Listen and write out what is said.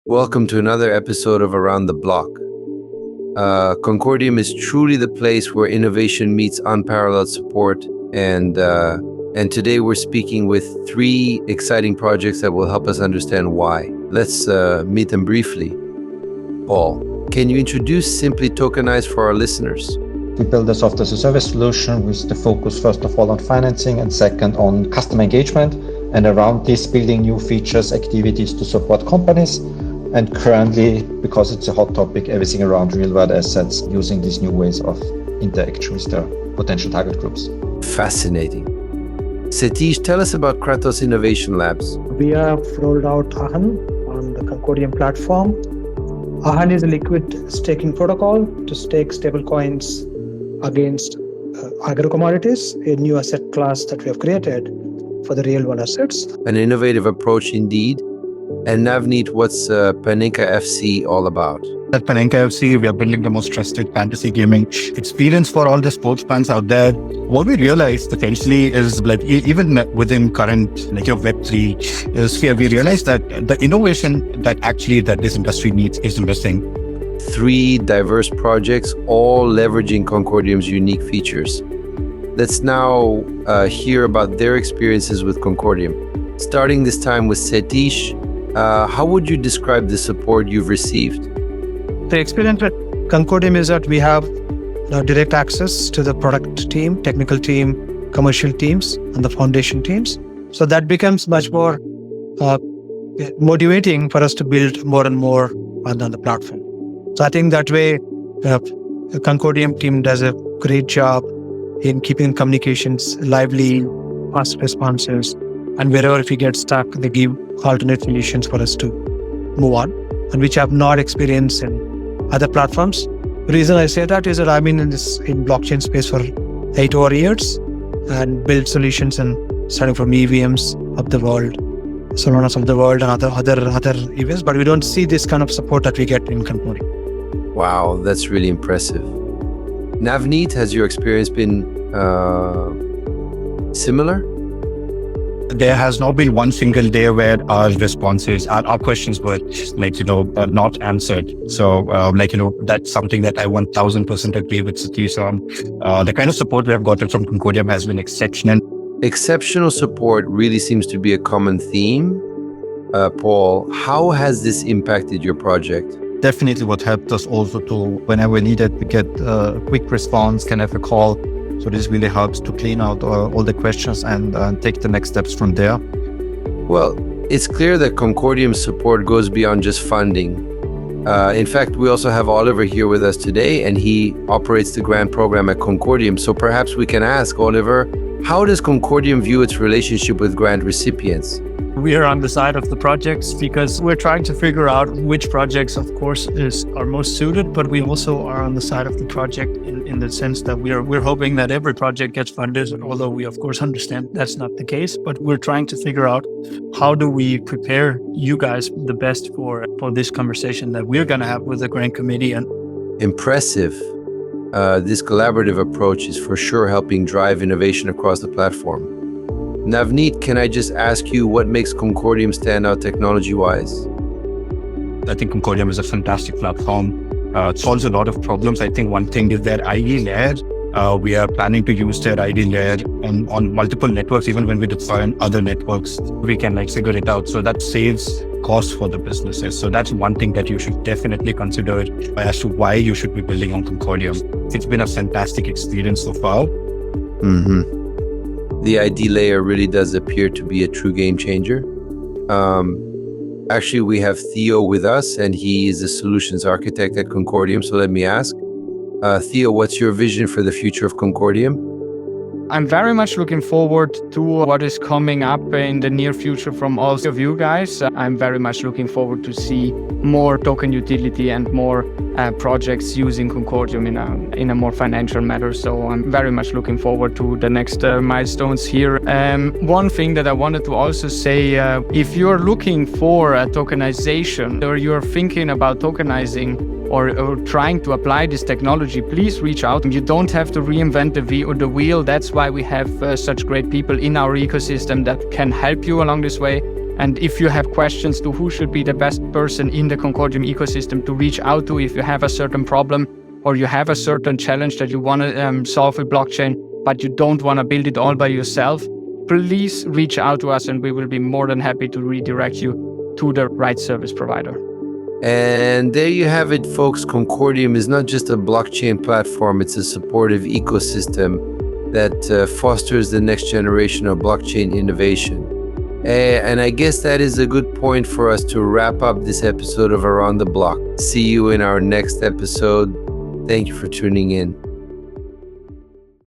Welcome to another episode of Around the Block. Concordium is truly the place where innovation meets unparalleled support, and today we're speaking with three exciting projects that will help us understand why. Let's meet them briefly. Paul, can you introduce SimplyTokenized for our listeners? We build a software as a service solution with the focus first of all on financing and second on customer engagement, and around this building new features, activities to support companies. And currently, because it's a hot topic, everything around real-world assets using these new ways of interaction with their potential target groups. Fascinating. Satheesh, tell us about Kratos Innovation Labs. We have rolled out ahan on the Concordium platform. ahan is a liquid staking protocol to stake stablecoins against agro commodities, a new asset class that we have created for the real-world assets. An innovative approach indeed. And Navneet, what's Panenka FC all about? At Panenka FC, we are building the most trusted fantasy gaming experience for all the sports fans out there. What we realized essentially is like even within current Web3 sphere, we realized that the innovation that this industry needs is missing. Three diverse projects, all leveraging Concordium's unique features. Let's now hear about their experiences with Concordium. Starting this time with Satheesh, how would you describe the support you've received? The experience with Concordium is that we have direct access to the product team, technical team, commercial teams, and the foundation teams. So that becomes much more motivating for us to build more and more on the platform. So I think that way, the Concordium team does a great job in keeping communications lively, fast responses, and wherever if we get stuck, they give alternate solutions for us to move on, and which I have not experienced in other platforms. The reason I say that is that I've been in blockchain space for 8 over years and built solutions and starting from EVMs of the world, Solonas of the world, and other events, but we don't see this kind of support that we get in Concordium. Wow, that's really impressive. Navneet, has your experience been similar? There has not been one single day where our responses, our questions were not answered. So that's something that I 1000% agree with Satheesh on. The kind of support we have gotten from Concordium has been exceptional. Exceptional support really seems to be a common theme. Paul, how has this impacted your project? Definitely what helped us also to, whenever needed, to get a quick response, can have a call. So this really helps to clean out all the questions and take the next steps from there. Well, it's clear that Concordium's support goes beyond just funding. In fact, we also have Oliver here with us today, and he operates the grant program at Concordium. So perhaps we can ask Oliver, how does Concordium view its relationship with grant recipients? We are on the side of the projects because we're trying to figure out which projects, of course, are most suited, but we also are on the side of the project in the sense that we're hoping that every project gets funded, although we, of course, understand that's not the case. But we're trying to figure out how do we prepare you guys the best for this conversation that we're going to have with the grant committee. And impressive. This collaborative approach is for sure helping drive innovation across the platform. Navneet, can I just ask you what makes Concordium stand out technology-wise? I think Concordium is a fantastic platform. It solves a lot of problems. I think one thing is their ID layer. We are planning to use their ID layer on multiple networks. Even when we deploy on other networks, we can figure it out. So that saves costs for the businesses. So that's one thing that you should definitely consider as to why you should be building on Concordium. It's been a fantastic experience so far. Mm-hmm. The ID layer really does appear to be a true game changer. Actually, we have Theo with us, and he is a solutions architect at Concordium. So let me ask, Theo, what's your vision for the future of Concordium? I'm very much looking forward to what is coming up in the near future from all of you guys. I'm very much looking forward to see more token utility and more projects using Concordium in a more financial manner. So I'm very much looking forward to the next milestones here. One thing that I wanted to also say, if you're looking for a tokenization or you're thinking about tokenizing or trying to apply this technology, please reach out. You don't have to reinvent the wheel. That's why we have such great people in our ecosystem that can help you along this way. And if you have questions to who should be the best person in the Concordium ecosystem to reach out to if you have a certain problem or you have a certain challenge that you want to solve with blockchain, but you don't want to build it all by yourself, please reach out to us and we will be more than happy to redirect you to the right service provider. And there you have it, folks. Concordium is not just a blockchain platform, it's a supportive ecosystem that fosters the next generation of blockchain innovation. And I guess that is a good point for us to wrap up this episode of Around the Block. See you in our next episode. Thank you for tuning in.